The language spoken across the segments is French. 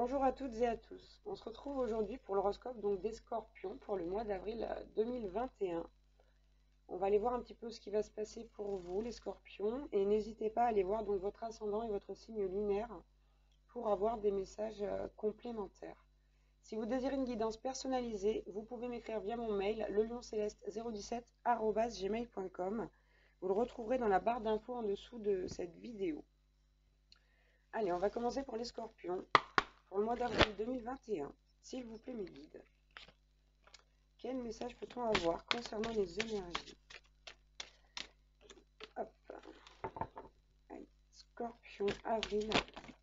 Bonjour à toutes et à tous. On se retrouve aujourd'hui pour l'horoscope des Scorpions pour le mois d'avril 2021. On va aller voir un petit peu ce qui va se passer pour vous les Scorpions et n'hésitez pas à aller voir votre ascendant et votre signe lunaire pour avoir des messages complémentaires. Si vous désirez une guidance personnalisée, vous pouvez m'écrire via mon mail lelioncéleste017@gmail.com. Vous le retrouverez dans la barre d'infos en dessous de cette vidéo. Allez, on va commencer pour les Scorpions. Pour le mois d'avril 2021, s'il vous plaît mes guides, quel message peut-on avoir concernant les énergies? Hop. Allez, Scorpion, avril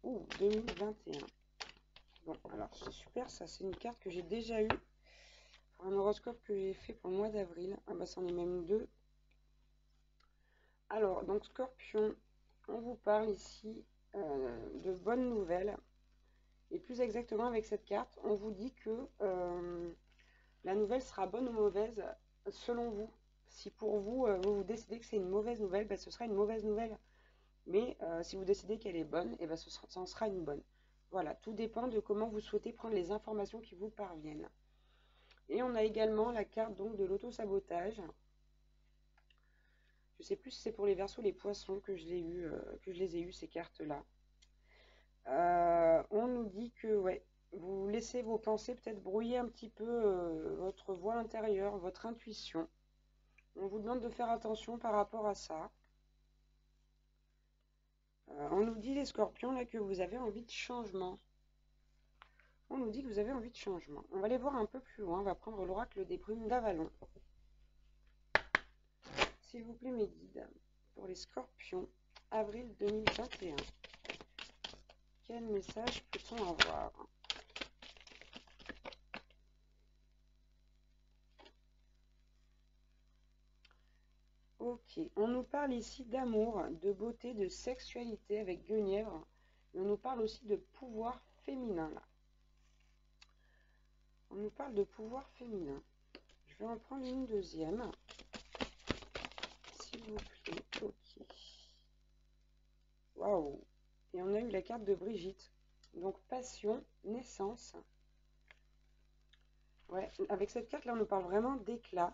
2021. Bon, alors c'est super, ça c'est une carte que j'ai déjà eue pour un horoscope que j'ai fait pour le mois d'avril. Ah bah c'en est même deux. Alors, donc Scorpion, on vous parle ici de bonnes nouvelles. Et plus exactement avec cette carte, on vous dit que la nouvelle sera bonne ou mauvaise selon vous. Si pour vous, vous décidez que c'est une mauvaise nouvelle, ben, ce sera une mauvaise nouvelle. Mais si vous décidez qu'elle est bonne, et ben, ça en sera une bonne. Voilà, tout dépend de comment vous souhaitez prendre les informations qui vous parviennent. Et on a également la carte donc de l'auto-sabotage. Je ne sais plus si c'est pour les Verseaux ou les Poissons que je les ai eues ces cartes-là. On nous dit que ouais, vous laissez vos pensées peut-être brouiller un petit peu votre voix intérieure, votre intuition. On vous demande de faire attention par rapport à ça. On nous dit les Scorpions là que vous avez envie de changement. On nous dit que vous avez envie de changement. On va aller voir un peu plus loin. On va prendre l'oracle des brumes d'Avalon. S'il vous plaît mes guides, pour les Scorpions, avril 2021. Quel message peut-on avoir? Ok, on nous parle ici d'amour, de beauté, de sexualité avec Guenièvre. Et on nous parle aussi de pouvoir féminin là. On nous parle de pouvoir féminin. Je vais en prendre une deuxième. S'il vous plaît. Ok. Waouh. Et on a eu la carte de Brigitte. Donc passion, naissance. Ouais, avec cette carte là, on nous parle vraiment d'éclat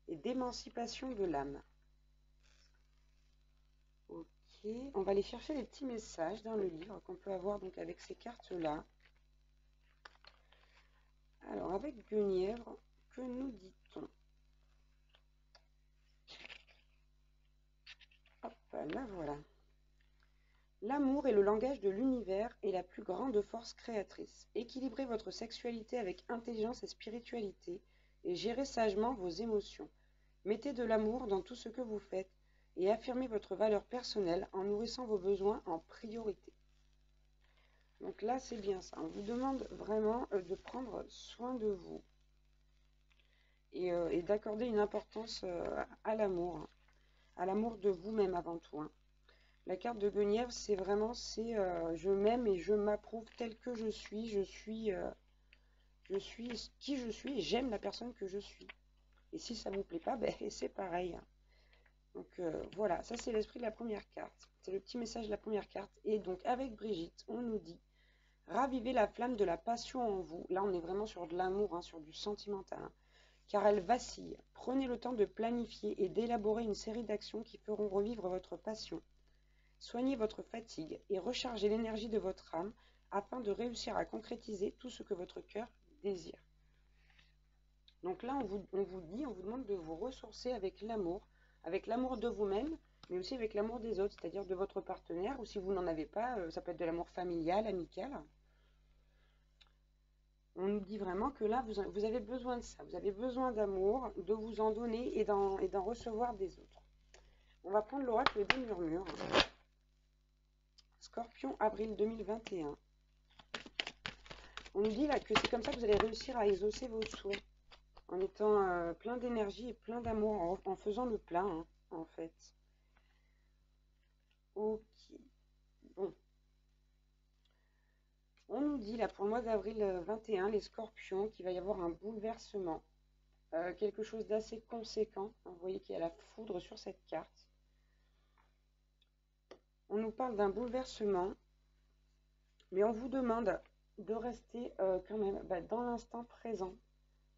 et d'émancipation de l'âme. Ok, on va aller chercher les petits messages dans le livre qu'on peut avoir donc avec ces cartes-là. Alors, avec Guenièvre, que nous dit-on? Hop, là voilà. L'amour est le langage de l'univers et la plus grande force créatrice. Équilibrez votre sexualité avec intelligence et spiritualité et gérez sagement vos émotions. Mettez de l'amour dans tout ce que vous faites et affirmez votre valeur personnelle en nourrissant vos besoins en priorité. Donc là, c'est bien ça. On vous demande vraiment de prendre soin de vous et d'accorder une importance à l'amour de vous-même avant tout. Hein. La carte de Guenièvre, c'est vraiment, je m'aime et je m'approuve tel que je suis qui je suis et j'aime la personne que je suis. Et si ça ne vous plaît pas, ben, c'est pareil. Donc voilà, ça c'est l'esprit de la première carte. C'est le petit message de la première carte. Et donc avec Brigitte, on nous dit ravivez la flamme de la passion en vous. Là, on est vraiment sur de l'amour, hein, sur du sentimental. Hein, car elle vacille. Prenez le temps de planifier et d'élaborer une série d'actions qui feront revivre votre passion. Soignez votre fatigue et rechargez l'énergie de votre âme afin de réussir à concrétiser tout ce que votre cœur désire. Donc là, on vous demande de vous ressourcer avec l'amour de vous-même, mais aussi avec l'amour des autres, c'est-à-dire de votre partenaire, ou si vous n'en avez pas, ça peut être de l'amour familial, amical. On nous dit vraiment que là, vous avez besoin de ça. Vous avez besoin d'amour, de vous en donner et d'en recevoir des autres. On va prendre l'oracle des murmures. Scorpion, avril 2021. On nous dit là que c'est comme ça que vous allez réussir à exaucer vos souhaits. En étant plein d'énergie et plein d'amour, en faisant le plein, hein, en fait. Ok. Bon. On nous dit là pour le mois d'avril 21, les Scorpions, qu'il va y avoir un bouleversement. Quelque chose d'assez conséquent. Vous voyez qu'il y a la foudre sur cette carte. On nous parle d'un bouleversement, mais on vous demande de rester quand même dans l'instant présent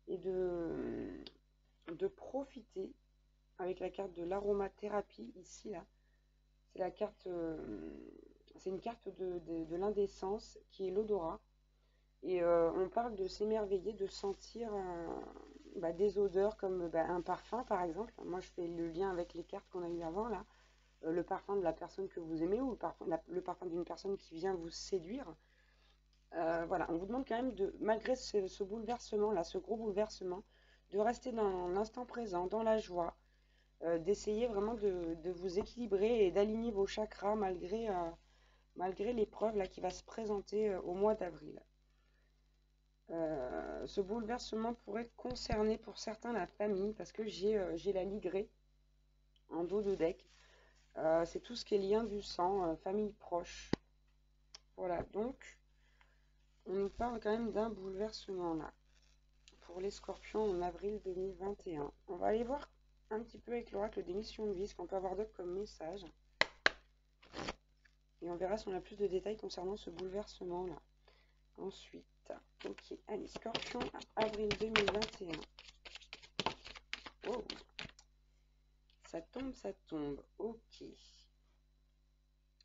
et de profiter avec la carte de l'aromathérapie ici là. C'est la carte, c'est une carte de l'indécence qui est l'odorat. Et on parle de s'émerveiller, de sentir des odeurs comme un parfum par exemple. Moi je fais le lien avec les cartes qu'on a eues avant là. Le parfum de la personne que vous aimez ou le parfum d'une personne qui vient vous séduire. Voilà, on vous demande quand même de, malgré ce bouleversement-là, ce gros bouleversement, de rester dans l'instant présent, dans la joie, d'essayer vraiment de vous équilibrer et d'aligner vos chakras malgré l'épreuve là qui va se présenter au mois d'avril. Ce bouleversement pourrait concerner pour certains la famille parce que j'ai la ligrée en dos de deck. C'est tout ce qui est lien du sang, famille proche. Voilà, donc on nous parle quand même d'un bouleversement là pour les scorpions en avril 2021. On va aller voir un petit peu avec l'oracle des missions de vie ce qu'on peut avoir d'autre comme message. Et on verra si on a plus de détails concernant ce bouleversement là. Ensuite, ok, allez, scorpion, avril 2021. Oh, ça tombe, ok.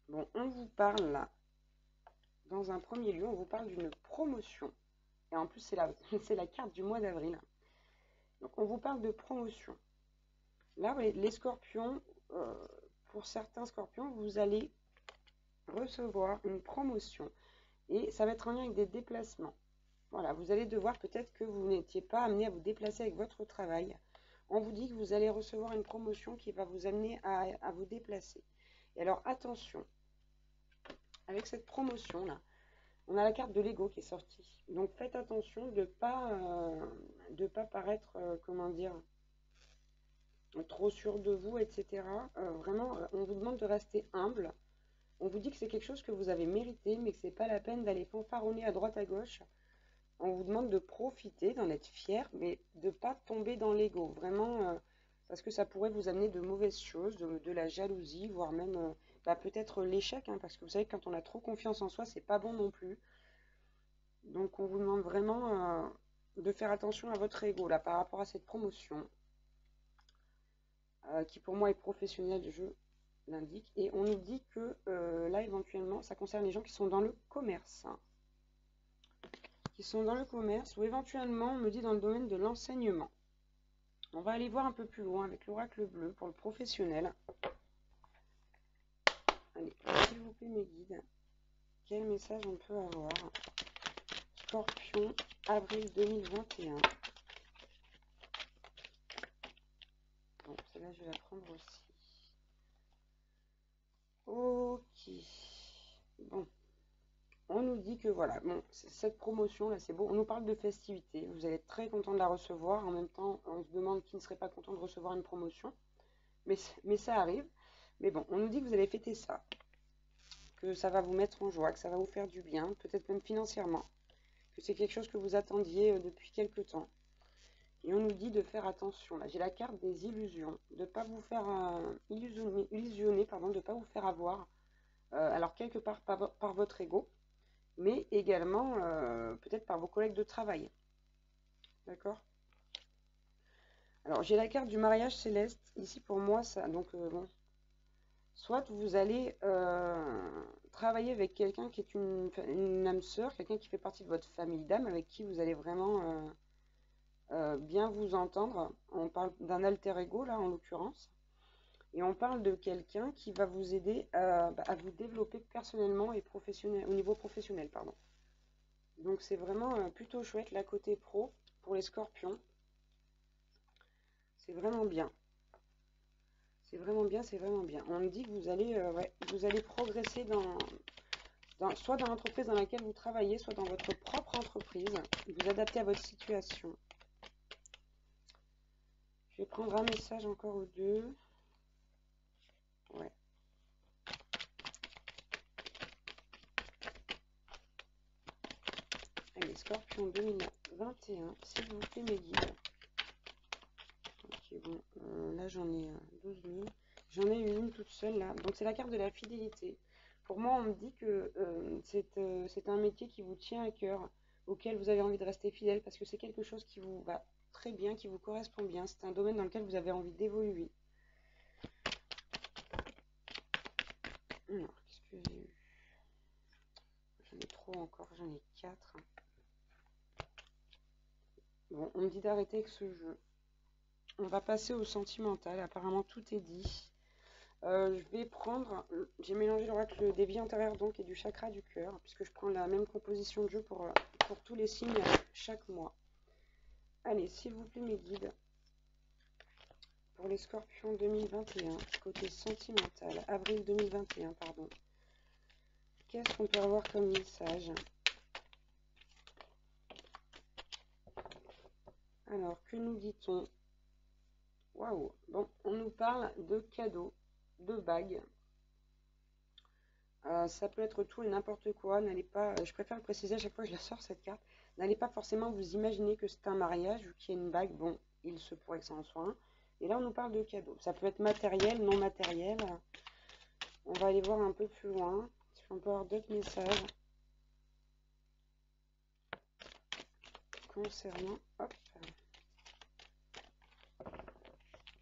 Bon, on vous parle là, dans un premier lieu, on vous parle d'une promotion. Et en plus, c'est la carte du mois d'avril. Donc, on vous parle de promotion. Là, les scorpions, pour certains scorpions, vous allez recevoir une promotion. Et ça va être en lien avec des déplacements. Voilà, vous allez devoir, peut-être que vous n'étiez pas amené à vous déplacer avec votre travail. On vous dit que vous allez recevoir une promotion qui va vous amener à vous déplacer. Et alors, attention, avec cette promotion-là, on a la carte de l'ego qui est sortie. Donc, faites attention de ne pas paraître, comment dire, trop sûr de vous, etc. Vraiment, on vous demande de rester humble. On vous dit que c'est quelque chose que vous avez mérité, mais que c'est pas la peine d'aller fanfaronner à droite à gauche. On vous demande de profiter, d'en être fier, mais de ne pas tomber dans l'ego. Vraiment, parce que ça pourrait vous amener de mauvaises choses, de la jalousie, voire même peut-être l'échec. Hein, parce que vous savez, quand on a trop confiance en soi, c'est pas bon non plus. Donc on vous demande vraiment de faire attention à votre ego là, par rapport à cette promotion. Qui pour moi est professionnelle, je l'indique. Et on nous dit que là, éventuellement, ça concerne les gens qui sont dans le commerce. Hein. Qui sont dans le commerce ou éventuellement, on me dit dans le domaine de l'enseignement. On va aller voir un peu plus loin avec l'oracle bleu pour le professionnel. Allez, s'il vous plaît mes guides, quel message on peut avoir? Scorpion, avril 2021. Bon, celle-là je vais la prendre aussi. Ok. Bon. On nous dit que voilà, bon, cette promotion là c'est beau, on nous parle de festivité, vous allez être très content de la recevoir, en même temps on se demande qui ne serait pas content de recevoir une promotion, mais ça arrive, mais bon, on nous dit que vous allez fêter ça, que ça va vous mettre en joie, que ça va vous faire du bien, peut-être même financièrement, que c'est quelque chose que vous attendiez depuis quelque temps, et on nous dit de faire attention, là j'ai la carte des illusions, de ne pas vous faire illusionner, pardon, de ne pas vous faire avoir, alors quelque part par votre ego, mais également peut-être par vos collègues de travail. D'accord? Alors, j'ai la carte du mariage céleste. Ici, pour moi, ça. Donc, bon. Soit vous allez travailler avec quelqu'un qui est une âme sœur, quelqu'un qui fait partie de votre famille d'âme, avec qui vous allez vraiment bien vous entendre. On parle d'un alter ego, là, en l'occurrence. Et on parle de quelqu'un qui va vous aider à vous développer personnellement et au niveau professionnel, pardon. Donc c'est vraiment plutôt chouette, la côté pro pour les scorpions. C'est vraiment bien. C'est vraiment bien, c'est vraiment bien. On me dit que vous allez progresser soit dans l'entreprise dans laquelle vous travaillez, soit dans votre propre entreprise. Vous adapter à votre situation. Je vais prendre un message encore ou deux. Ouais. Allez, Scorpion 2021, s'il vous plaît mes guides. Ok, bon, là j'en ai 12 000. J'en ai une toute seule là. Donc c'est la carte de la fidélité. Pour moi, on me dit que c'est un métier qui vous tient à cœur, auquel vous avez envie de rester fidèle, parce que c'est quelque chose qui vous va très bien, qui vous correspond bien. C'est un domaine dans lequel vous avez envie d'évoluer. Alors, qu'est-ce que j'ai eu? J'en ai trop encore, j'en ai 4. Bon, on me dit d'arrêter avec ce jeu. On va passer au sentimental. Apparemment, tout est dit. Je vais prendre, j'ai mélangé l'oracle des vies antérieures donc et du chakra du cœur, puisque je prends la même composition de jeu pour tous les signes chaque mois. Allez, s'il vous plaît, mes guides, pour les scorpions 2021, côté sentimental, avril 2021, pardon. Qu'est-ce qu'on peut avoir comme message? Alors, que nous dit-on? Waouh! Bon, on nous parle de cadeaux, de bagues. Ça peut être tout et n'importe quoi. N'allez pas, je préfère le préciser à chaque fois que je la sors cette carte. N'allez pas forcément vous imaginer que c'est un mariage ou qu'il y a une bague. Bon, il se pourrait que ça en soit un. Et là, on nous parle de cadeaux. Ça peut être matériel, non matériel. On va aller voir un peu plus loin. Si on peut avoir d'autres messages concernant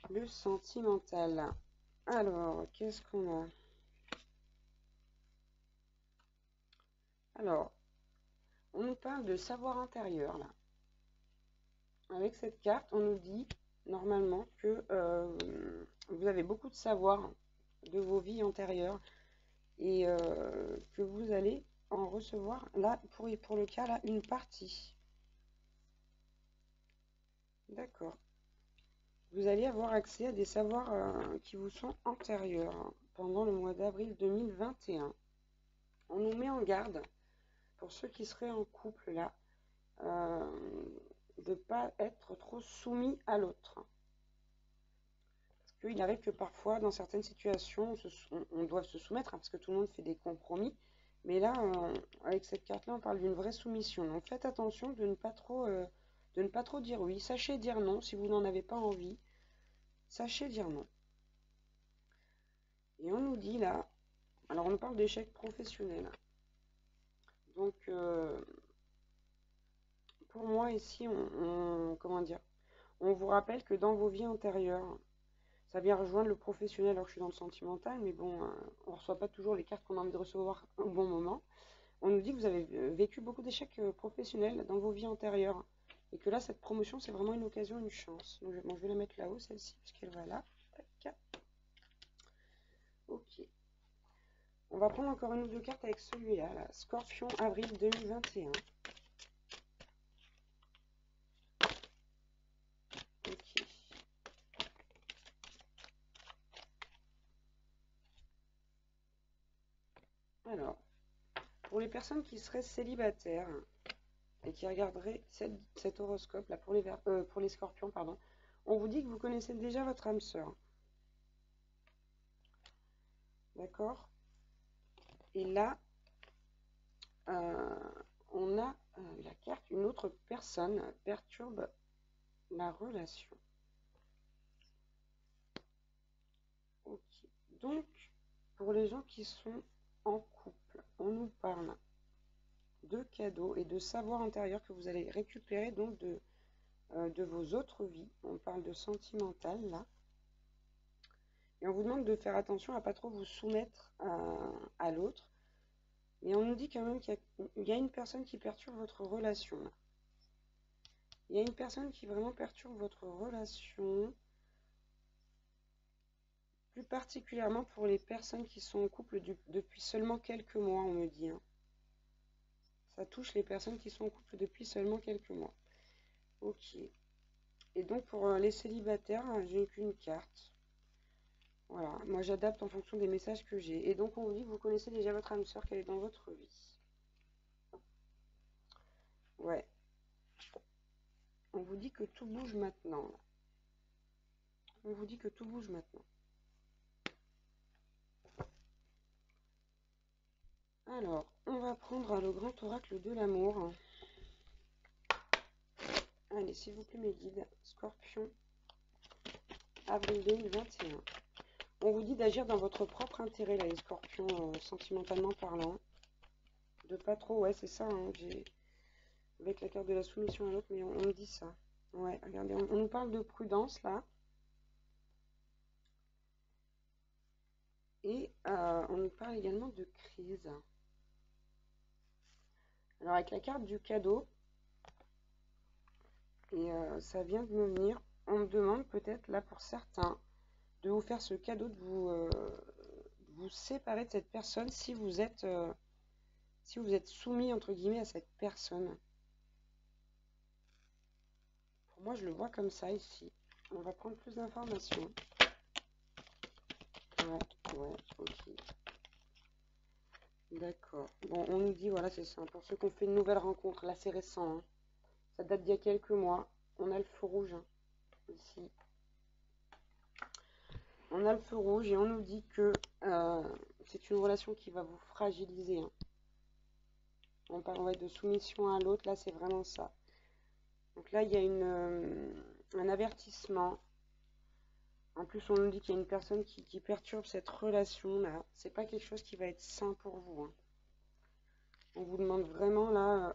le sentimental. Alors, qu'est-ce qu'on a? Alors, on nous parle de savoir intérieur, là. Avec cette carte, on nous dit, normalement, que vous avez beaucoup de savoir de vos vies antérieures et que vous allez en recevoir, là, pour le cas, là, une partie. D'accord. Vous allez avoir accès à des savoirs qui vous sont antérieurs pendant le mois d'avril 2021. On nous met en garde, pour ceux qui seraient en couple, là, de ne pas être trop soumis à l'autre. Parce qu'il arrive que parfois, dans certaines situations, on doit se soumettre, hein, parce que tout le monde fait des compromis. Mais là, avec cette carte-là, on parle d'une vraie soumission. Donc faites attention de ne pas trop dire oui. Sachez dire non si vous n'en avez pas envie. Sachez dire non. Et on nous dit là, alors on nous parle d'échec professionnel. Donc, pour moi ici, comment dire, on vous rappelle que dans vos vies antérieures, ça vient rejoindre le professionnel alors que je suis dans le sentimental, mais bon, on ne reçoit pas toujours les cartes qu'on a envie de recevoir au bon moment. On nous dit que vous avez vécu beaucoup d'échecs professionnels dans vos vies antérieures. Et que là, cette promotion, c'est vraiment une occasion, une chance. Donc, je vais la mettre là-haut, celle-ci, puisqu'elle va là. Tac. Ok. On va prendre encore une ou deux cartes avec celui-là, là. Scorpion, avril 2021. Ok. Alors, pour les personnes qui seraient célibataires et qui regarderaient cet horoscope là pour les scorpions, pardon, on vous dit que vous connaissez déjà votre âme sœur. D'accord? Et là, on a la carte, une autre personne perturbe la relation. Ok. Donc, pour les gens qui sont en couple, on nous parle de cadeaux et de savoir intérieur que vous allez récupérer donc de vos autres vies. On parle de sentimental là. Et on vous demande de faire attention à ne pas trop vous soumettre à l'autre. Mais on nous dit quand même qu'il y a une personne qui perturbe votre relation là. Il y a une personne qui vraiment perturbe votre relation. Plus particulièrement pour les personnes qui sont en couple depuis seulement quelques mois, on me dit. Hein. Ça touche les personnes qui sont en couple depuis seulement quelques mois. Ok. Et donc pour les célibataires, j'ai qu'une carte. Voilà, moi j'adapte en fonction des messages que j'ai. Et donc on vous dit que vous connaissez déjà votre âme sœur, qu'elle est dans votre vie. Ouais. On vous dit que tout bouge maintenant. On vous dit que tout bouge maintenant. Alors, on va prendre le grand oracle de l'amour. Allez, s'il vous plaît mes guides, Scorpion, avril 2021. On vous dit d'agir dans votre propre intérêt, là, les scorpions, sentimentalement parlant. De pas trop, ouais, c'est ça, hein, avec la carte de la soumission à l'autre, mais on me dit ça. Ouais, regardez, on nous parle de prudence, là. Et on nous parle également de crise. Alors, avec la carte du cadeau, et ça vient de me venir, on me demande peut-être, là, pour certains, de vous faire ce cadeau, de vous séparer de cette personne si vous êtes soumis, entre guillemets, à cette personne. Pour moi, je le vois comme ça, ici. On va prendre plus d'informations. Ouais, ok. D'accord. Bon, on nous dit, voilà, c'est ça. Pour ceux qui ont fait une nouvelle rencontre, là, c'est récent, hein. Ça date d'il y a quelques mois. On a le feu rouge, hein, ici. On a le feu rouge et on nous dit que c'est une relation qui va vous fragiliser, hein. On parle de soumission à l'autre, là, c'est vraiment ça. Donc là, il y a un avertissement. En plus, on nous dit qu'il y a une personne qui perturbe cette relation-là. C'est pas quelque chose qui va être sain pour vous, hein. On vous demande vraiment là,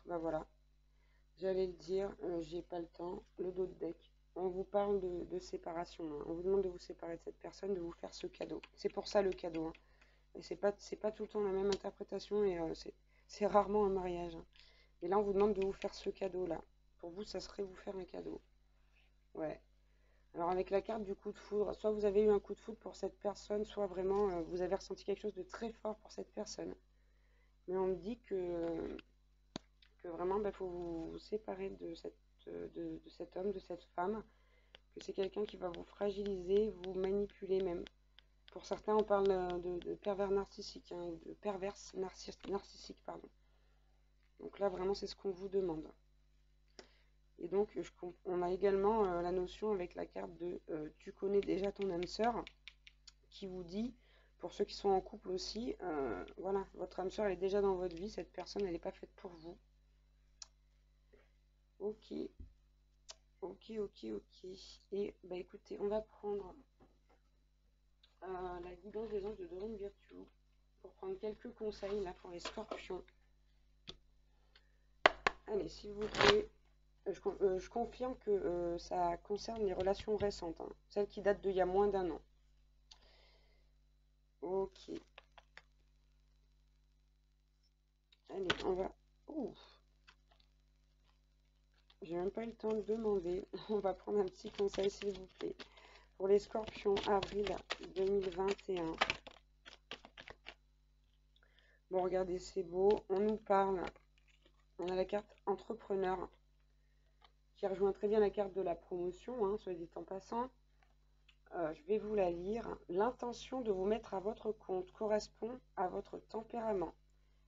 bah voilà. J'allais le dire, j'ai pas le temps. Le dos de deck. On vous parle de séparation, hein. On vous demande de vous séparer de cette personne, de vous faire ce cadeau. C'est pour ça le cadeau, hein. Et c'est pas tout le temps la même interprétation et c'est rarement un mariage, hein. Et là, on vous demande de vous faire ce cadeau-là. Pour vous, ça serait vous faire un cadeau. Ouais. Alors avec la carte du coup de foudre, soit vous avez eu un coup de foudre pour cette personne, soit vraiment vous avez ressenti quelque chose de très fort pour cette personne. Mais on me dit que vraiment, il faut vous séparer de cet homme, de cette femme, que c'est quelqu'un qui va vous fragiliser, vous manipuler même. Pour certains, on parle de pervers narcissique, hein, de perverse narcissique, pardon. Donc là, vraiment, c'est ce qu'on vous demande. Et donc, on a également la notion avec la carte de tu connais déjà ton âme sœur, qui vous dit, pour ceux qui sont en couple aussi, voilà, votre âme sœur, elle est déjà dans votre vie, cette personne, elle n'est pas faite pour vous. Ok, ok. Et bah écoutez, on va prendre la guidance des anges de Dorine Virtue pour prendre quelques conseils là pour les scorpions. Allez, s'il vous plaît. Je confirme que ça concerne les relations récentes, hein, celles qui datent d'il y a moins d'un an. Ok. Allez, on va... Ouh. J'ai même pas eu le temps de demander. On va prendre un petit conseil, s'il vous plaît. Pour les scorpions, avril 2021. Bon, regardez, c'est beau. On nous parle. On a la carte entrepreneur qui rejoint très bien la carte de la promotion, hein, soit dit en passant. Je vais vous la lire. L'intention de vous mettre à votre compte correspond à votre tempérament.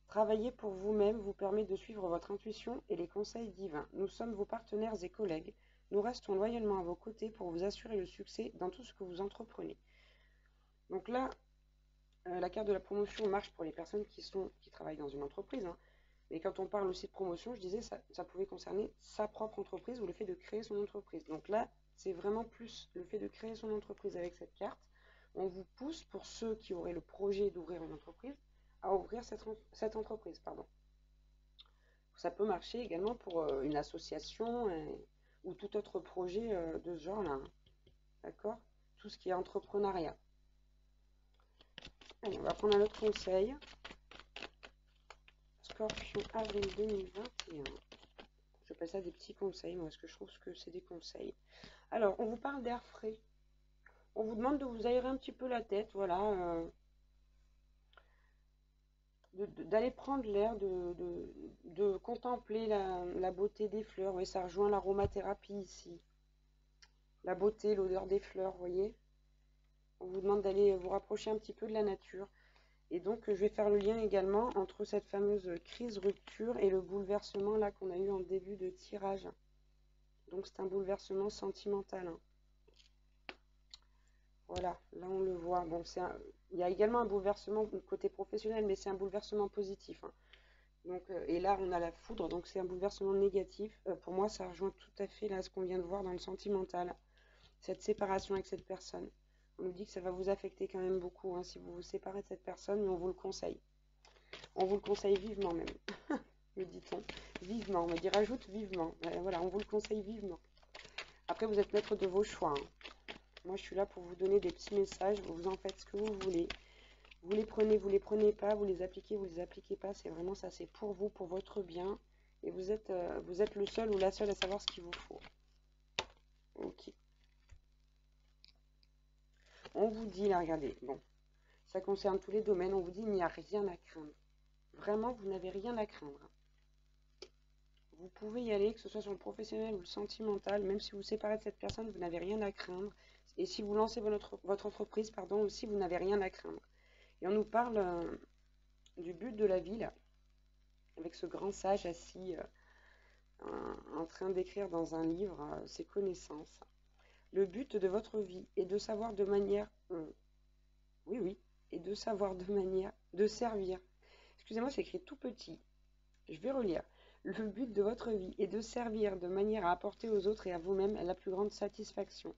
Travailler pour vous-même vous permet de suivre votre intuition et les conseils divins. Nous sommes vos partenaires et collègues. Nous restons loyalement à vos côtés pour vous assurer le succès dans tout ce que vous entreprenez. Donc là, la carte de la promotion marche pour les personnes qui travaillent dans une entreprise, hein. Mais quand on parle aussi de promotion, je disais ça pouvait concerner sa propre entreprise ou le fait de créer son entreprise. Donc là, c'est vraiment plus le fait de créer son entreprise avec cette carte. On vous pousse, pour ceux qui auraient le projet d'ouvrir une entreprise, à ouvrir cette entreprise, pardon. Ça peut marcher également pour une association ou tout autre projet de ce genre-là, hein. D'accord? Tout ce qui est entrepreneuriat. Allez, on va prendre un autre conseil. Scorpion, avril 2021. J'appelle ça des petits conseils, moi, parce que je trouve que c'est des conseils. Alors, on vous parle d'air frais. On vous demande de vous aérer un petit peu la tête, voilà. D'aller prendre l'air, de contempler la beauté des fleurs. Oui, ça rejoint l'aromathérapie ici. La beauté, l'odeur des fleurs, vous voyez. On vous demande d'aller vous rapprocher un petit peu de la nature. Et donc, je vais faire le lien également entre cette fameuse crise-rupture et le bouleversement là qu'on a eu en début de tirage. Donc, c'est un bouleversement sentimental, hein. Voilà, là on le voit. Bon, il y a également un bouleversement côté professionnel, mais c'est un bouleversement positif, hein. Donc, et là, on a la foudre, donc c'est un bouleversement négatif. Pour moi, ça rejoint tout à fait là ce qu'on vient de voir dans le sentimental, cette séparation avec cette personne. On nous dit que ça va vous affecter quand même beaucoup hein, si vous vous séparez de cette personne, mais on vous le conseille. On vous le conseille vivement même, me dit-on. Vivement, on me dit rajoute vivement. Voilà, on vous le conseille vivement. Après, vous êtes maître de vos choix. Hein. Moi, je suis là pour vous donner des petits messages. Vous en faites ce que vous voulez. Vous les prenez pas. Vous les appliquez pas. C'est vraiment ça, c'est pour vous, pour votre bien. Et vous êtes le seul ou la seule à savoir ce qu'il vous faut. Ok. On vous dit, là, regardez, bon, ça concerne tous les domaines. On vous dit, il n'y a rien à craindre. Vraiment, vous n'avez rien à craindre. Vous pouvez y aller, que ce soit sur le professionnel ou le sentimental. Même si vous vous séparez de cette personne, vous n'avez rien à craindre. Et si vous lancez votre entreprise, pardon, aussi, vous n'avez rien à craindre. Et on nous parle du but de la vie, là, avec ce grand sage assis en train d'écrire dans un livre ses connaissances. Le but de votre vie est de savoir de manière... oui, et de savoir de manière de servir. Excusez-moi, c'est écrit tout petit. Je vais relire. Le but de votre vie est de servir de manière à apporter aux autres et à vous-même la plus grande satisfaction.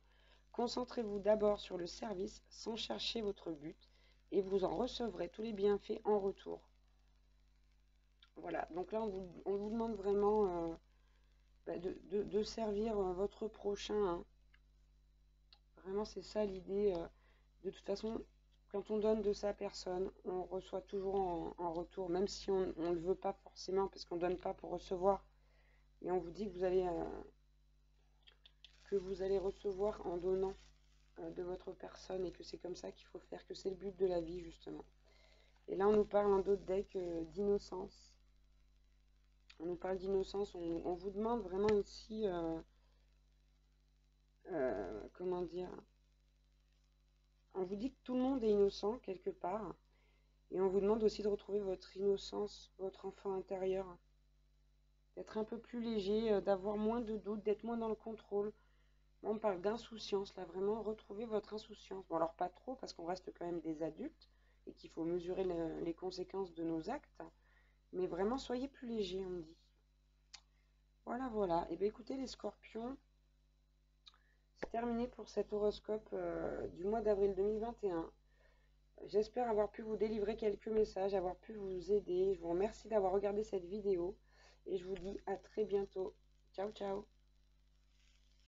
Concentrez-vous d'abord sur le service sans chercher votre but et vous en recevrez tous les bienfaits en retour. Voilà, donc là on vous demande vraiment de servir votre prochain. Hein. Vraiment c'est ça l'idée. De toute façon, quand on donne de sa personne, on reçoit toujours en retour, même si on ne le veut pas forcément, parce qu'on ne donne pas pour recevoir. Et on vous dit que vous allez recevoir en donnant de votre personne, et que c'est comme ça qu'il faut faire, que c'est le but de la vie, justement. Et là, on nous parle en d'autres decks d'innocence. On nous parle d'innocence, on vous demande vraiment ici, comment dire, on vous dit que tout le monde est innocent, quelque part. Et on vous demande aussi de retrouver votre innocence, votre enfant intérieur. D'être un peu plus léger, d'avoir moins de doutes, d'être moins dans le contrôle. On parle d'insouciance, là, vraiment, retrouver votre insouciance. Bon, alors pas trop, parce qu'on reste quand même des adultes, et qu'il faut mesurer les conséquences de nos actes. Mais vraiment, soyez plus léger, on me dit. Voilà, voilà. Et bien écoutez, les scorpions, c'est terminé pour cet horoscope du mois d'avril 2021. J'espère avoir pu vous délivrer quelques messages, avoir pu vous aider. Je vous remercie d'avoir regardé cette vidéo et je vous dis à très bientôt. Ciao, ciao.